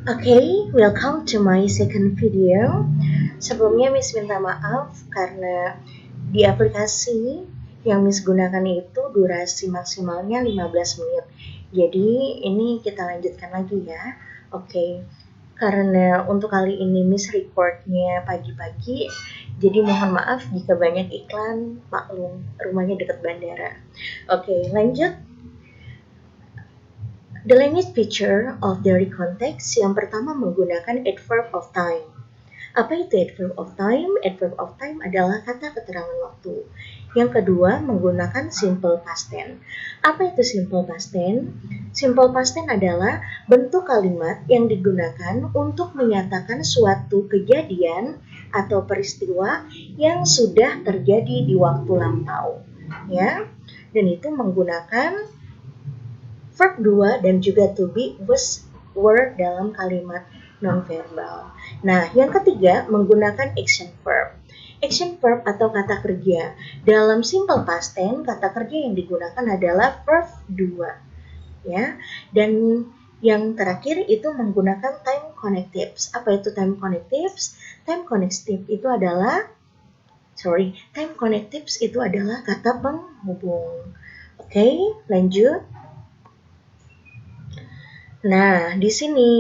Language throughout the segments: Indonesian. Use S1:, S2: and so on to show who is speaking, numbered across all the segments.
S1: Okay, welcome to my second video. Sebelumnya Miss minta maaf karena di aplikasi yang Miss gunakan itu durasi maksimalnya 15 menit. Jadi ini kita lanjutkan lagi ya. Oke, karena untuk kali ini Miss recordnya pagi-pagi, jadi mohon maaf jika banyak iklan, maklum rumahnya dekat bandara. Oke, lanjut. The language feature of the context yang pertama menggunakan adverb of time. Apa itu adverb of time? Adverb of time adalah kata keterangan waktu. Yang kedua menggunakan simple past tense. Apa itu simple past tense? Simple past tense adalah bentuk kalimat yang digunakan untuk menyatakan suatu kejadian atau peristiwa yang sudah terjadi di waktu lampau. Ya, dan itu menggunakan verb 2 dan juga to be was were dalam kalimat nonverbal. Nah, yang ketiga menggunakan action verb. Action verb atau kata kerja. Dalam simple past tense, kata kerja yang digunakan adalah verb 2. Ya. Dan yang terakhir itu menggunakan time connectives. Apa itu time connectives? Time connectives itu adalah kata penghubung. Oke, lanjut. Nah, di sini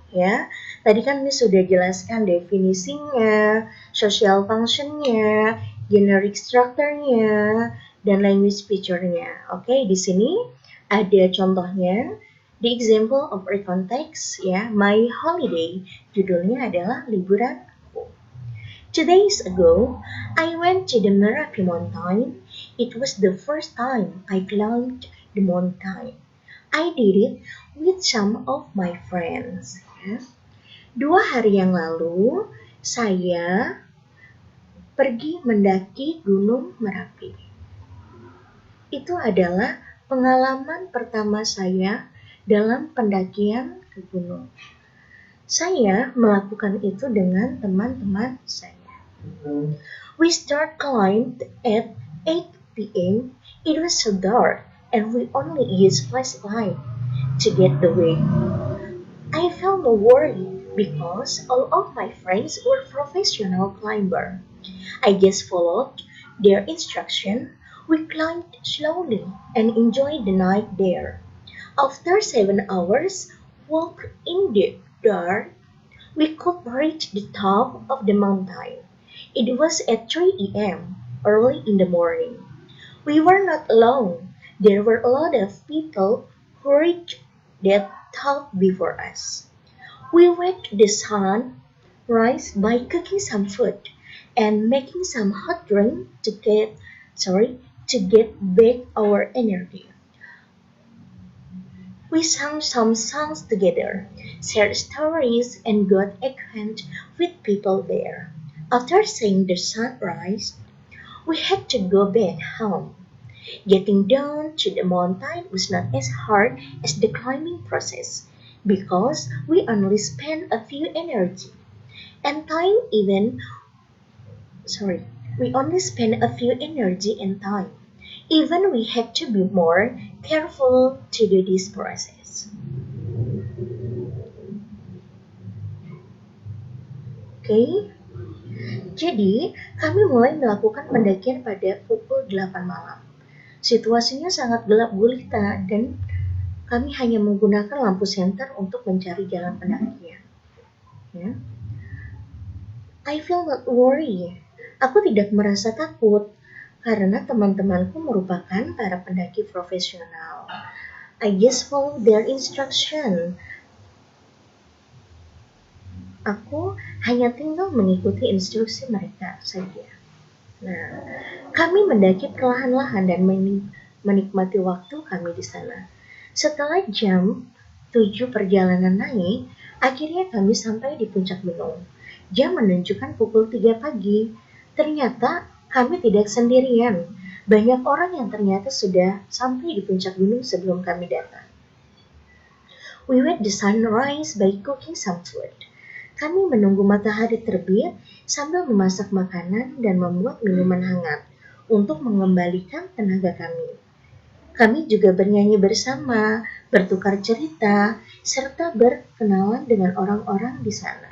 S1: ya, tadi kan Miss sudah jelaskan definisinya, social functionnya, generic structure-nya, dan language feature-nya. Oke, di sini ada contohnya. The example of a context ya, my holiday. Judulnya adalah liburan aku. 2 days ago, I went to the Merapi Mountain. It was the first time I climbed the mountain. I did it with some of my friends. 2 hari yang lalu, saya pergi mendaki Gunung Merapi. Itu adalah pengalaman pertama saya dalam pendakian ke gunung. Saya melakukan itu dengan teman-teman saya. We start climbed at 8 p.m. It was so dark and we only used flashlight to get the way. I felt no worry because all of my friends were professional climbers. I just followed their instruction. We climbed slowly and enjoyed the night there. After 7 hours walk in the dark, we could reach the top of the mountain. It was at 3 a.m. early in the morning. We were not alone. There were a lot of people who reached that top before us. We wait the sun rise by cooking some food and making some hot drink to get back our energy. We sang some songs together, shared stories, and got acquainted with people there. After seeing the sunrise, we had to go back home. Getting down to the mountain was not as hard as the climbing process because we only spent a few energy and time we only spent a few energy and time. Even we had to be more careful to do this process. Okay? Jadi, kami mulai melakukan pendakian pada pukul 8 malam. Situasinya sangat gelap gulita dan kami hanya menggunakan lampu senter untuk mencari jalan pendakian. Ya. I feel not worry. Aku tidak merasa takut karena teman-temanku merupakan para pendaki profesional. I just follow their instruction. Aku hanya tinggal mengikuti instruksi mereka saja. Nah, kami mendaki perlahan-lahan dan menikmati waktu kami di sana. Setelah jam 7 perjalanan naik, akhirnya kami sampai di puncak gunung. Jam menunjukkan pukul 3 pagi. Ternyata kami tidak sendirian. Banyak orang yang ternyata sudah sampai di puncak gunung sebelum kami datang. We wait the sunrise by cooking some food. Kami menunggu matahari terbit sambil memasak makanan dan membuat minuman hangat untuk mengembalikan tenaga kami. Kami juga bernyanyi bersama, bertukar cerita, serta berkenalan dengan orang-orang di sana.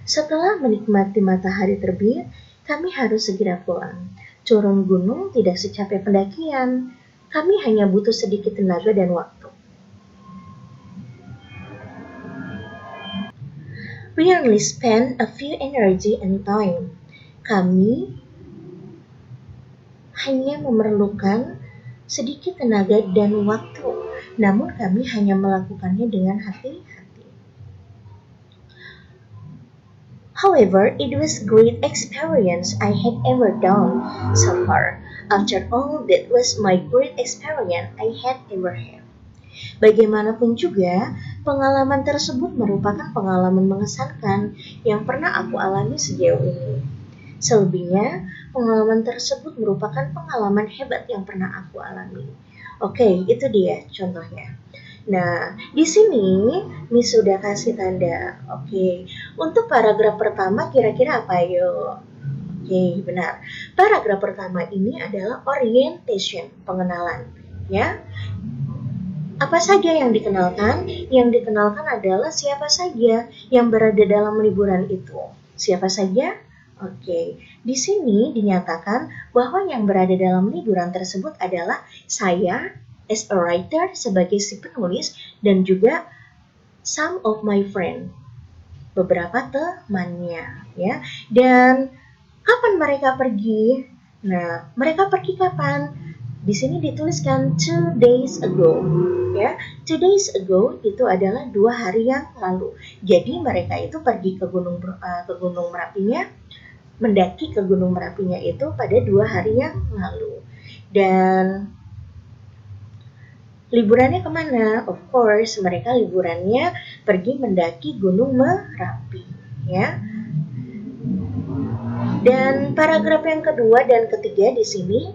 S1: Setelah menikmati matahari terbit, kami harus segera pulang. Turun gunung tidak secapek pendakian. Kami hanya butuh sedikit tenaga dan waktu. We only spend a few energy and time. Kami hanya memerlukan sedikit tenaga dan waktu, namun kami hanya melakukannya dengan hati-hati. However, it was great experience I had ever done so far. After all, that was my great experience I had ever had. Bagaimanapun juga, pengalaman tersebut merupakan pengalaman mengesankan yang pernah aku alami sejauh ini. Selebihnya, pengalaman tersebut merupakan pengalaman hebat yang pernah aku alami. Oke, itu dia contohnya. Nah, di sini Miss sudah kasih tanda. Oke, untuk paragraf pertama kira-kira apa yuk? Oke, benar. Paragraf pertama ini adalah orientation, pengenalan. Ya, apa saja yang dikenalkan? Yang dikenalkan adalah siapa saja yang berada dalam liburan itu. Siapa saja? Oke, di sini dinyatakan bahwa yang berada dalam liburan tersebut adalah saya as a writer sebagai si penulis dan juga some of my friend, beberapa temannya, ya. Dan kapan mereka pergi? Nah, mereka pergi kapan? Di sini dituliskan 2 days ago, ya. 2 days ago itu adalah 2 hari yang lalu. Jadi mereka itu pergi ke Gunung Merapinya, mendaki ke Gunung Merapinya itu pada 2 hari yang lalu. Dan liburannya kemana? Of course, mereka liburannya pergi mendaki Gunung Merapi, ya. Dan paragraf yang kedua dan ketiga di sini,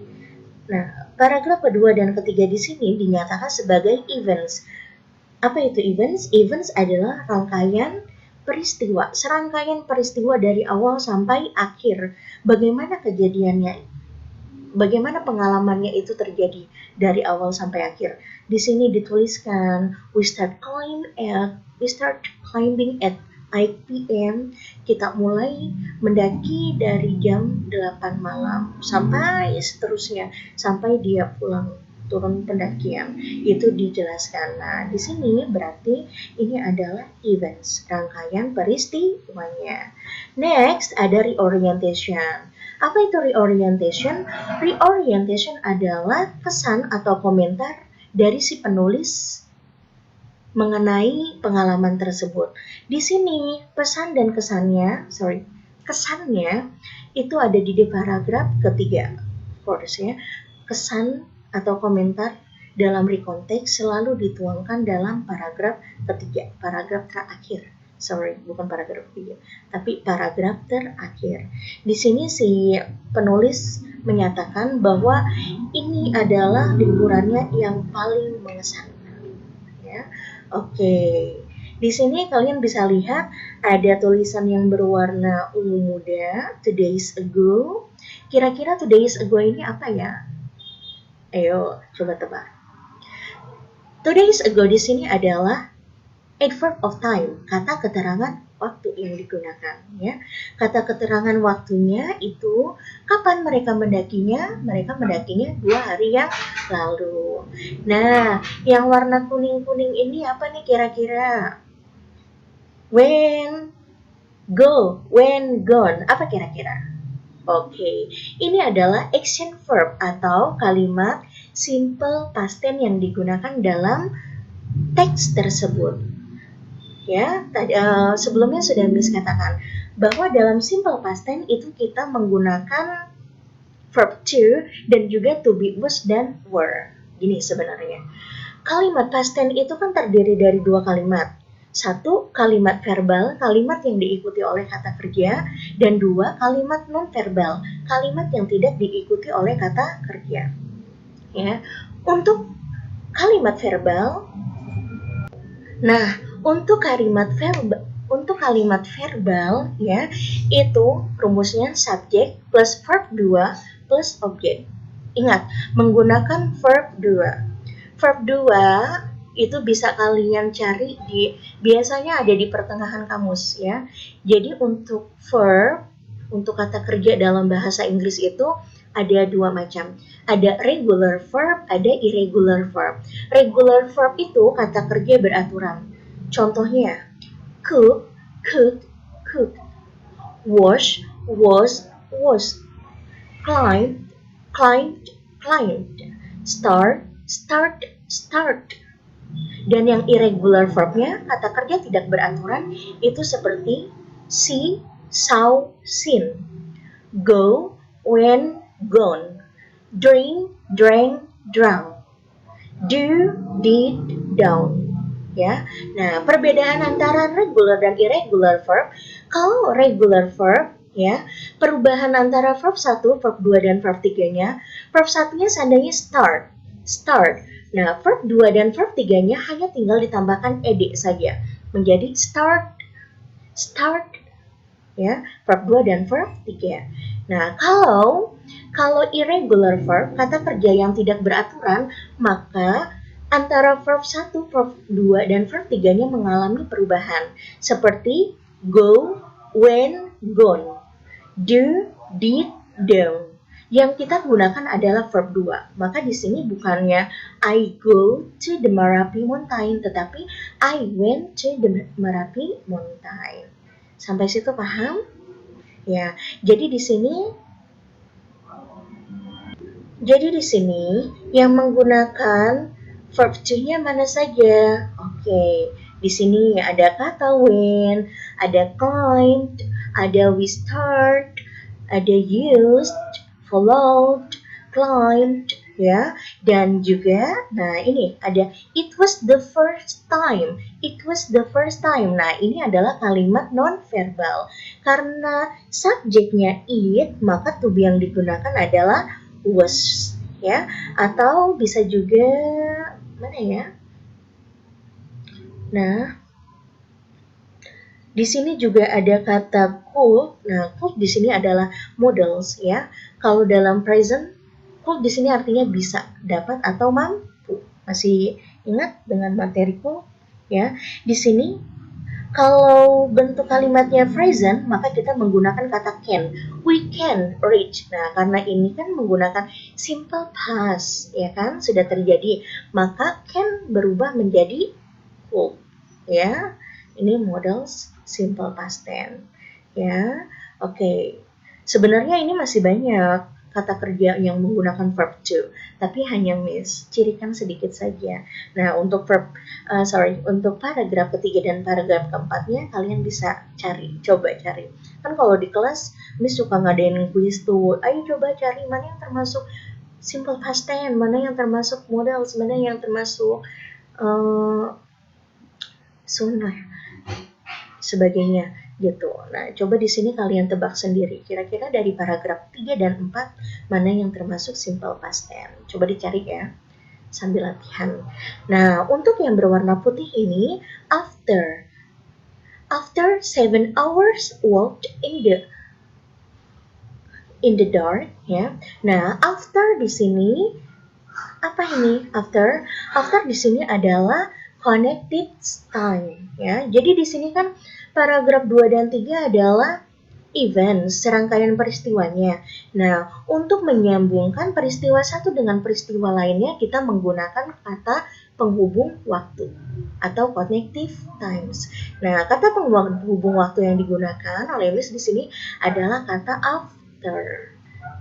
S1: nah, paragraf kedua dan ketiga di sini dinyatakan sebagai events. Apa itu events? Events adalah rangkaian peristiwa, serangkaian peristiwa dari awal sampai akhir. Bagaimana kejadiannya? Bagaimana pengalamannya itu terjadi dari awal sampai akhir? Di sini dituliskan we start climbing at 8 p.m. Kita mulai mendaki dari jam 8 malam sampai seterusnya, sampai dia pulang turun pendakian. Itu dijelaskan. Nah, di sini berarti ini adalah events, rangkaian peristiwanya. Next, ada reorientation. Apa itu reorientation? Reorientation adalah kesan atau komentar dari si penulis mengenai pengalaman tersebut. Di sini pesan dan kesannya itu ada di paragraf ketiga. Of course ya, kesan atau komentar dalam rekonteks selalu dituangkan dalam paragraf ketiga, paragraf terakhir. Bukan paragraf ketiga, tapi paragraf terakhir. Di sini si penulis menyatakan bahwa ini adalah liburannya yang paling mengesankan. Ya. Oke, di sini kalian bisa lihat ada tulisan yang berwarna ungu muda, 2 days ago. Kira-kira 2 days ago ini apa ya? Ayo, coba tebak. 2 days ago di sini adalah adverb of time, kata keterangan waktu yang digunakan. Ya, kata keterangan waktunya itu kapan mereka mendakinya? Mereka mendakinya 2 hari yang lalu. Nah, yang warna kuning-kuning ini apa nih kira-kira? When, go, when, gone. Apa kira-kira? Oke, ini adalah action verb atau kalimat simple past tense yang digunakan dalam teks tersebut. Ya, sebelumnya sudah Miss katakan bahwa dalam simple past tense itu kita menggunakan verb to dan juga to be, was, dan were. Gini sebenarnya. Kalimat past tense itu kan terdiri dari 2 kalimat. 1, kalimat verbal, kalimat yang diikuti oleh kata kerja, dan 2, kalimat non-verbal, kalimat yang tidak diikuti oleh kata kerja. Ya, untuk kalimat verbal, nah, untuk kalimat verbal ya, itu rumusnya subjek plus verb 2 plus objek. Ingat, menggunakan verb 2. Verb 2 Itu bisa kalian cari biasanya ada di pertengahan kamus ya. Jadi untuk verb, untuk kata kerja dalam bahasa Inggris itu ada dua macam. Ada regular verb, ada irregular verb. Regular verb itu kata kerja beraturan. Contohnya, cook, cooked, cooked. Wash, washed, washed. Climb, climbed, climbed. Start, start, start. Dan yang irregular verbnya, kata kerja tidak beraturan, itu seperti see, saw, seen. Go, went, gone. Drink, drank, drunk. Do, did, done. Ya. Nah, perbedaan antara regular dan irregular verb, kalau regular verb ya, perubahan antara verb 1, verb 2 dan verb 3-nya. Verb 1-nya seandainya start, start. Nah, verb 2 dan verb 3-nya hanya tinggal ditambahkan ed saja, menjadi start, start. Ya, verb 2 dan verb 3. Nah, kalau irregular verb, kata kerja yang tidak beraturan, maka antara verb 1, verb 2, dan verb 3-nya mengalami perubahan. Seperti go, went, gone. Do, did, done. Yang kita gunakan adalah verb 2. Maka di sini bukannya I go to the Merapi Mountain, tetapi I went to the Merapi Mountain. Sampai situ paham? Ya, jadi di sini yang menggunakan verb to-nya mana saja? Oke, di sini ada kata when, ada climbed, ada we start, ada used, followed, climbed, ya. Dan juga, nah ini ada it was the first time. It was the first time. Nah, ini adalah kalimat non-verbal. Karena subjeknya it, maka to be yang digunakan adalah was, ya. Atau bisa juga mana ya? Nah, di sini juga ada kata could. Nah, could di sini adalah models ya. Kalau dalam present, could di sini artinya bisa, dapat atau mampu. Masih ingat dengan materi could ya? Di sini kalau bentuk kalimatnya present, maka kita menggunakan kata can. We can reach. Nah, karena ini kan menggunakan simple past, ya kan? Sudah terjadi. Maka can berubah menjadi could, ya. Ini model simple past tense, ya. Oke. Sebenarnya ini masih banyak kata kerja yang menggunakan verb to, tapi hanya Miss cirikan sedikit saja. Nah, untuk untuk paragraf ketiga dan paragraf keempatnya kalian bisa coba cari. Kan kalau di kelas Miss suka ngadain quiz tuh, ayo coba cari mana yang termasuk simple past tense, mana yang termasuk modal, mana yang termasuk sunnah, sebagainya gitu. Nah, coba di sini kalian tebak sendiri. Kira-kira dari paragraf 3 dan 4 mana yang termasuk simple past tense. Coba dicari ya sambil latihan. Nah, untuk yang berwarna putih ini after 7 hours walked in the dark ya. Nah, after di sini apa ini? After di sini adalah connected time ya. Jadi di sini kan paragraf 2 dan 3 adalah event, serangkaian peristiwanya. Nah, untuk menyambungkan peristiwa satu dengan peristiwa lainnya, kita menggunakan kata penghubung waktu atau connective times. Nah, kata penghubung waktu yang digunakan oleh Miss di sini adalah kata after.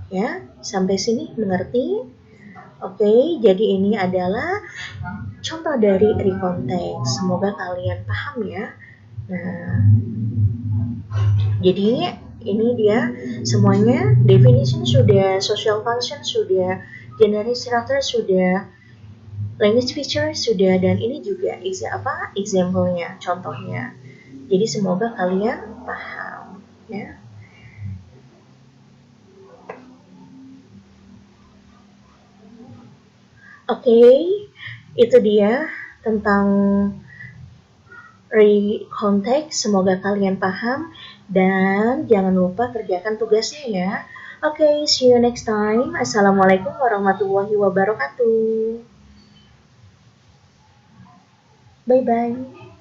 S1: Ya, sampai sini mengerti? Oke, jadi ini adalah contoh dari recontext. Semoga kalian paham ya. Nah, jadi ini dia semuanya, definition sudah, social function sudah, generic structure sudah, language feature sudah, dan ini juga example-nya, contohnya. Jadi semoga kalian paham ya. Oke, itu dia tentang recontext. Semoga kalian paham dan jangan lupa kerjakan tugasnya ya. Oke, see you next time. Assalamualaikum warahmatullahi wabarakatuh. Bye-bye.